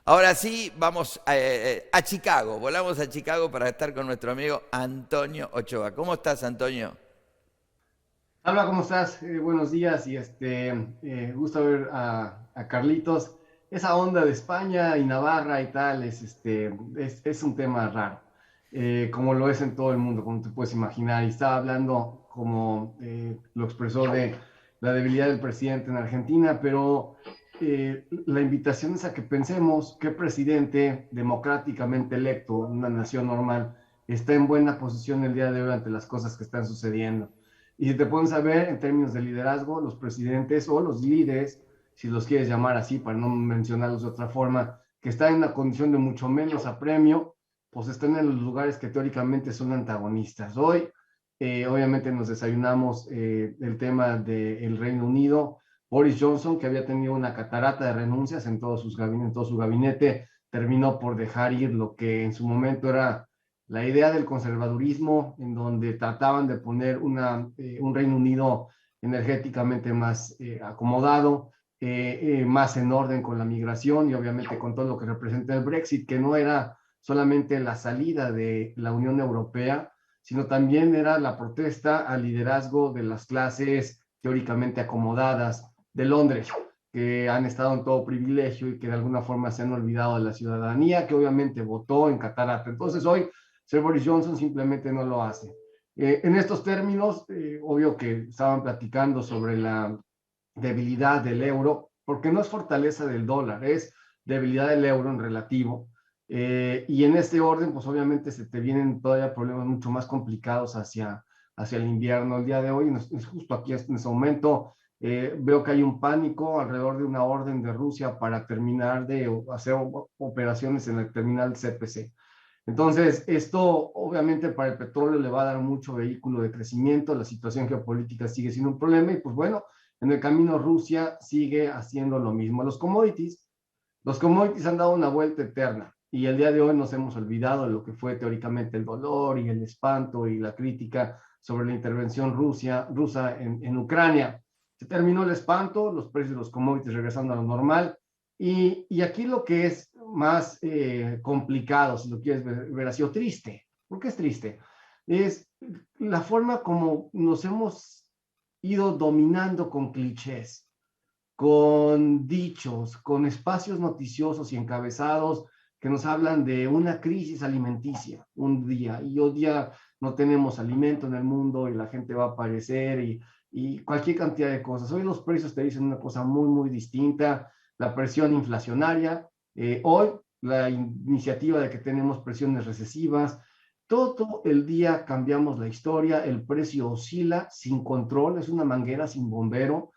Ahora sí, vamos a Chicago. Volamos a Chicago para estar con nuestro amigo Antonio Ochoa. ¿Cómo estás, Antonio? Hola, ¿cómo estás? Buenos días y gusto ver a Carlitos. Esa onda de España y Navarra y tal es un tema raro, como lo es en todo el mundo, como te puedes imaginar. Y estaba hablando, como lo expresó, de la debilidad del presidente en Argentina, pero la invitación es a que pensemos qué presidente democráticamente electo en una nación normal está en buena posición el día de hoy ante las cosas que están sucediendo. Y si te pueden saber en términos de liderazgo, los presidentes o los líderes, si los quieres llamar así, para no mencionarlos de otra forma, que están en una condición de mucho menos apremio, pues están en los lugares que teóricamente son antagonistas. Hoy, obviamente, nos desayunamos el tema del Reino Unido. Boris Johnson, que había tenido una catarata de renuncias en todo su gabinete, terminó por dejar ir lo que en su momento era la idea del conservadurismo, en donde trataban de poner un Reino Unido energéticamente más acomodado, más en orden con la migración y obviamente con todo lo que representa el Brexit, que no era solamente la salida de la Unión Europea, sino también era la protesta al liderazgo de las clases teóricamente acomodadas de Londres, que han estado en todo privilegio y que de alguna forma se han olvidado de la ciudadanía, que obviamente votó en Catarata. Entonces hoy Sir Boris Johnson simplemente no lo hace. En estos términos, obvio que estaban platicando sobre la debilidad del euro, porque no es fortaleza del dólar, es debilidad del euro en relativo. Y en este orden, pues obviamente se te vienen todavía problemas mucho más complicados hacia el invierno. El día de hoy, justo aquí en este momento, veo que hay un pánico alrededor de una orden de Rusia para terminar de hacer operaciones en el terminal CPC. Entonces, esto obviamente para el petróleo le va a dar mucho vehículo de crecimiento, la situación geopolítica sigue siendo un problema y pues bueno, en el camino Rusia sigue haciendo lo mismo. Los commodities han dado una vuelta eterna y el día de hoy nos hemos olvidado de lo que fue teóricamente el dolor y el espanto y la crítica sobre la intervención rusa en Ucrania. Se terminó el espanto, los precios de los commodities regresando a lo normal y aquí lo que es más complicado, si lo quieres ver así, o triste, porque es triste, es la forma como nos hemos ido dominando con clichés, con dichos, con espacios noticiosos y encabezados que nos hablan de una crisis alimenticia un día y hoy día no tenemos alimento en el mundo y la gente va a aparecer y cualquier cantidad de cosas. Hoy los precios te dicen una cosa muy, muy distinta, la presión inflacionaria, hoy la iniciativa de que tenemos presiones recesivas, todo el día cambiamos la historia, el precio oscila sin control, es una manguera sin bombero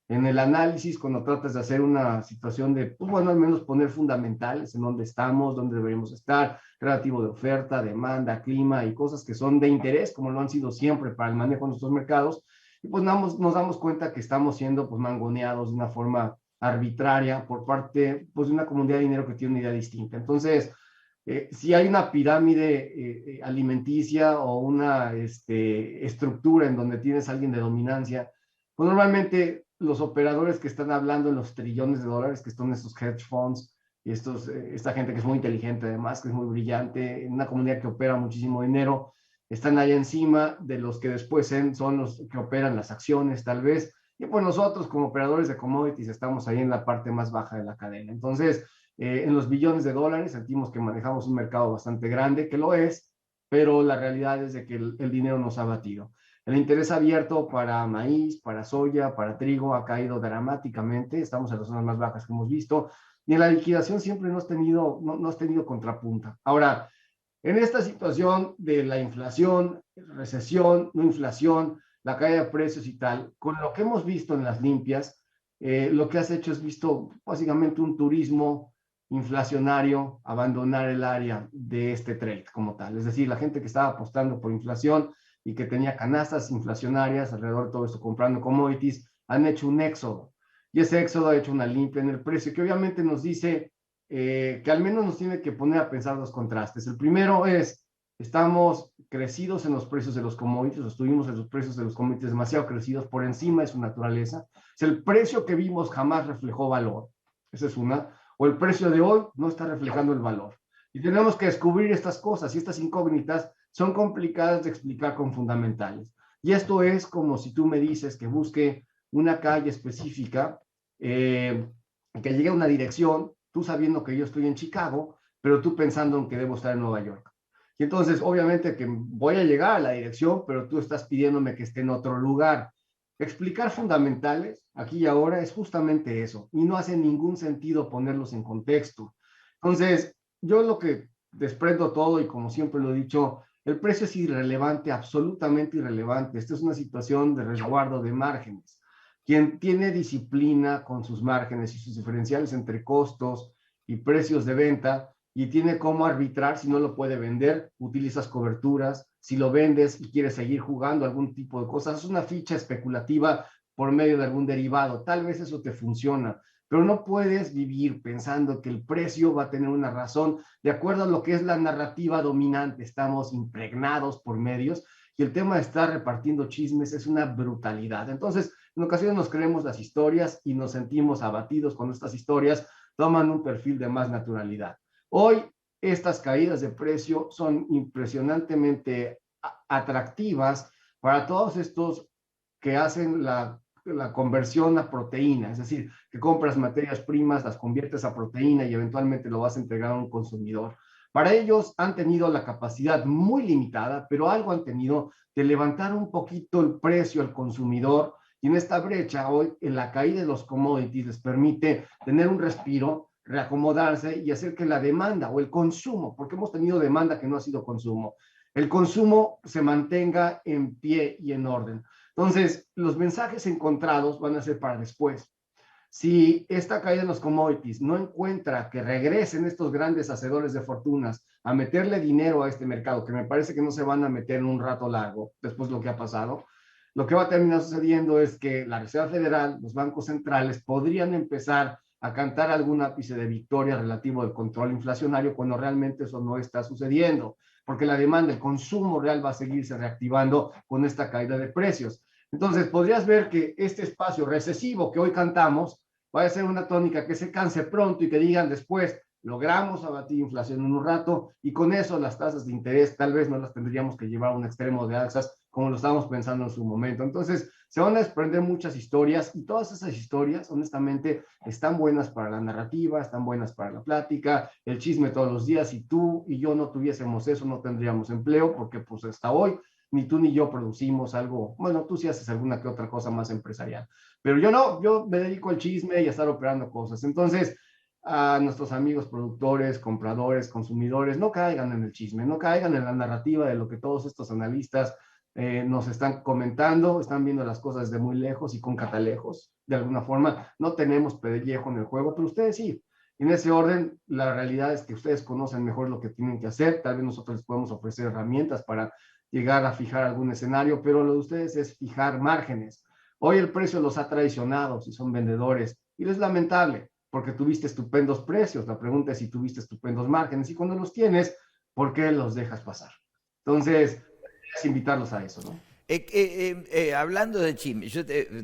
en el análisis, cuando tratas de hacer una situación de, pues bueno, al menos poner fundamentales en dónde estamos, dónde deberíamos estar, relativo de oferta, demanda, clima y cosas que son de interés, como lo han sido siempre para el manejo de nuestros mercados, y pues nos damos cuenta que estamos siendo pues mangoneados de una forma arbitraria por parte pues de una comunidad de dinero que tiene una idea distinta. Entonces, si hay una pirámide alimenticia o una estructura en donde tienes a alguien de dominancia, pues normalmente los operadores que están hablando en los trillones de dólares, que son estos hedge funds y esta gente que es muy inteligente además, que es muy brillante, en una comunidad que opera muchísimo dinero, están ahí encima de los que después son los que operan las acciones tal vez, y pues nosotros como operadores de commodities estamos ahí en la parte más baja de la cadena. Entonces, en los billones de dólares sentimos que manejamos un mercado bastante grande, que lo es, pero la realidad es de que el dinero nos ha batido. El interés abierto para maíz, para soya, para trigo ha caído dramáticamente. Estamos en las zonas más bajas que hemos visto. Y en la liquidación siempre no has tenido contrapunta. Ahora, en esta situación de la inflación, recesión, no inflación, la caída de precios y tal, con lo que hemos visto en las limpias, lo que has hecho es visto básicamente un turismo inflacionario abandonar el área de este trade como tal. Es decir, la gente que estaba apostando por inflación y que tenía canastas inflacionarias alrededor de todo esto comprando commodities, han hecho un éxodo. Y ese éxodo ha hecho una limpia en el precio que obviamente nos dice que al menos nos tiene que poner a pensar dos contrastes. El primero es, estamos crecidos en los precios de los commodities, estuvimos en los precios de los commodities demasiado crecidos por encima de su naturaleza. O sea, el precio que vimos jamás reflejó valor. Esa es una. o el precio de hoy no está reflejando el valor. Y tenemos que descubrir estas cosas y estas incógnitas son complicadas de explicar con fundamentales. Y esto es como si tú me dices que busque una calle específica, que llegue a una dirección, tú sabiendo que yo estoy en Chicago, pero tú pensando en que debo estar en Nueva York. Y entonces, obviamente que voy a llegar a la dirección, pero tú estás pidiéndome que esté en otro lugar. Explicar fundamentales aquí y ahora es justamente eso, y no hace ningún sentido ponerlos en contexto. Entonces, yo lo que desprendo todo, y como siempre lo he dicho, el precio es irrelevante, absolutamente irrelevante. Esta es una situación de resguardo de márgenes. Quien tiene disciplina con sus márgenes y sus diferenciales entre costos y precios de venta, y tiene cómo arbitrar si no lo puede vender, utilizas coberturas, si lo vendes y quieres seguir jugando algún tipo de cosas, es una ficha especulativa por medio de algún derivado, tal vez eso te funciona, pero no puedes vivir pensando que el precio va a tener una razón de acuerdo a lo que es la narrativa dominante. Estamos impregnados por medios y el tema de estar repartiendo chismes es una brutalidad. Entonces, en ocasiones nos creemos las historias y nos sentimos abatidos cuando estas historias toman un perfil de más naturalidad. Hoy estas caídas de precio son impresionantemente atractivas para todos estos que hacen la conversión a proteína, es decir, que compras materias primas, las conviertes a proteína y eventualmente lo vas a entregar a un consumidor. Para ellos han tenido la capacidad muy limitada, pero algo han tenido de levantar un poquito el precio al consumidor, y en esta brecha hoy en la caída de los commodities les permite tener un respiro, reacomodarse y hacer que la demanda o el consumo, porque hemos tenido demanda que no ha sido consumo, el consumo se mantenga en pie y en orden. Entonces, los mensajes encontrados van a ser para después. Si esta caída en los commodities no encuentra que regresen estos grandes hacedores de fortunas a meterle dinero a este mercado, que me parece que no se van a meter en un rato largo, después de lo que ha pasado, lo que va a terminar sucediendo es que la Reserva Federal, los bancos centrales, podrían empezar a cantar algún ápice de victoria relativo al control inflacionario cuando realmente eso no está sucediendo, porque la demanda, el consumo real va a seguirse reactivando con esta caída de precios. Entonces, podrías ver que este espacio recesivo que hoy cantamos va a ser una tónica que se canse pronto y que digan después, logramos abatir inflación en un rato y con eso las tasas de interés tal vez no las tendríamos que llevar a un extremo de alzas como lo estábamos pensando en su momento. Entonces, se van a desprender muchas historias y todas esas historias, honestamente, están buenas para la narrativa, están buenas para la plática, el chisme todos los días. Si tú y yo no tuviésemos eso, no tendríamos empleo, porque pues hasta hoy ni tú ni yo producimos algo. Bueno, tú sí haces alguna que otra cosa más empresarial, pero yo no, yo me dedico al chisme y a estar operando cosas. Entonces, a nuestros amigos productores, compradores, consumidores, no caigan en el chisme, no caigan en la narrativa de lo que todos estos analistas nos están comentando, están viendo las cosas de muy lejos y con catalejos, de alguna forma. No tenemos pellejo en el juego, pero ustedes sí. En ese orden, la realidad es que ustedes conocen mejor lo que tienen que hacer. Tal vez nosotros les podemos ofrecer herramientas para llegar a fijar algún escenario, pero lo de ustedes es fijar márgenes. Hoy el precio los ha traicionado si son vendedores y es lamentable porque tuviste estupendos precios. La pregunta es si tuviste estupendos márgenes y cuando los tienes, ¿por qué los dejas pasar? Entonces, es invitarlos a eso, ¿no? Hablando de chisme,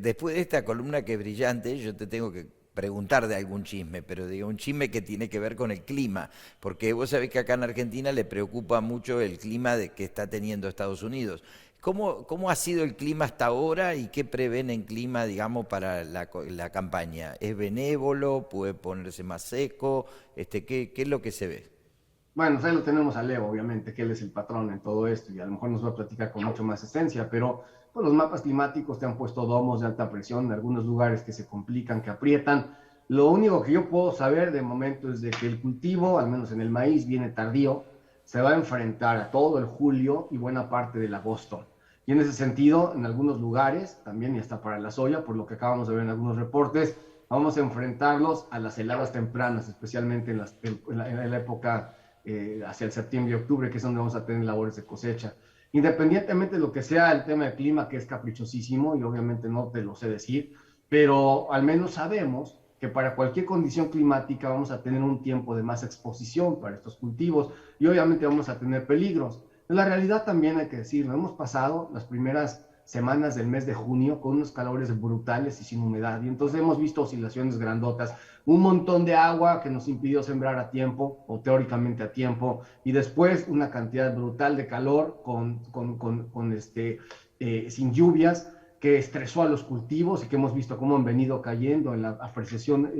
después de esta columna que es brillante, yo te tengo que preguntar de algún chisme, pero digo un chisme que tiene que ver con el clima, porque vos sabés que acá en Argentina le preocupa mucho el clima que está teniendo Estados Unidos. ¿Cómo ha sido el clima hasta ahora y qué prevén en clima, digamos, para la campaña? ¿Es benévolo? ¿Puede ponerse más seco? ¿Qué es lo que se ve? Bueno, ahí lo tenemos a Leo, obviamente, que él es el patrón en todo esto y a lo mejor nos va a platicar con mucho más esencia, pero pues, los mapas climáticos te han puesto domos de alta presión en algunos lugares que se complican, que aprietan. Lo único que yo puedo saber de momento es de que el cultivo, al menos en el maíz, viene tardío, se va a enfrentar a todo el julio y buena parte del agosto. Y en ese sentido, en algunos lugares, también y hasta para la soya, por lo que acabamos de ver en algunos reportes, vamos a enfrentarlos a las heladas tempranas, especialmente en la época hacia el septiembre y octubre, que es donde vamos a tener labores de cosecha. Independientemente de lo que sea el tema del clima, que es caprichosísimo y obviamente no te lo sé decir, pero al menos sabemos que para cualquier condición climática vamos a tener un tiempo de más exposición para estos cultivos y obviamente vamos a tener peligros. En la realidad también hay que decirlo, hemos pasado las primeras semanas del mes de junio con unos calores brutales y sin humedad. Y entonces hemos visto oscilaciones grandotas, un montón de agua que nos impidió sembrar a tiempo o teóricamente a tiempo, y después una cantidad brutal de calor sin lluvias que estresó a los cultivos y que hemos visto cómo han venido cayendo en la apreciación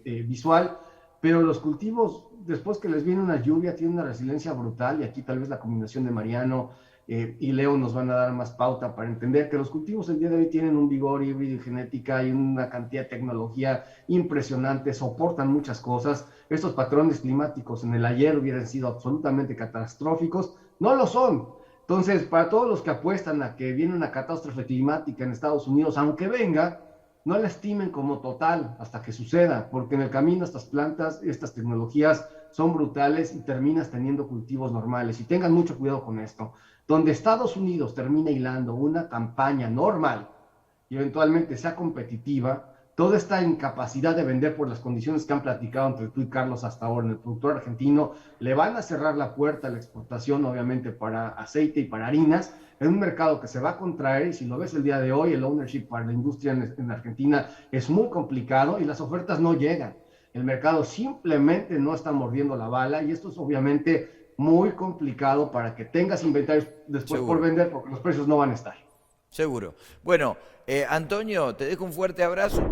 visual. Pero los cultivos, después que les viene una lluvia, tienen una resiliencia brutal, y aquí tal vez la combinación de Mariano y Leo nos van a dar más pauta para entender que los cultivos el día de hoy tienen un vigor híbrido y genética y una cantidad de tecnología impresionante, soportan muchas cosas. Estos patrones climáticos en el ayer hubieran sido absolutamente catastróficos, no lo son. Entonces, para todos los que apuestan a que viene una catástrofe climática en Estados Unidos, aunque venga, no la estimen como total hasta que suceda, porque en el camino estas plantas, estas tecnologías son brutales y terminas teniendo cultivos normales. Y tengan mucho cuidado con esto. Donde Estados Unidos termina hilando una campaña normal y eventualmente sea competitiva, toda esta incapacidad de vender por las condiciones que han platicado entre tú y Carlos hasta ahora en el productor argentino, le van a cerrar la puerta a la exportación, obviamente, para aceite y para harinas, en un mercado que se va a contraer. Y si lo ves el día de hoy, el ownership para la industria en Argentina es muy complicado y las ofertas no llegan. El mercado simplemente no está mordiendo la bala, y esto es obviamente muy complicado para que tengas inventarios después por Seguro, vender, porque los precios no van a estar. seguro. Bueno, Antonio, te dejo un fuerte abrazo.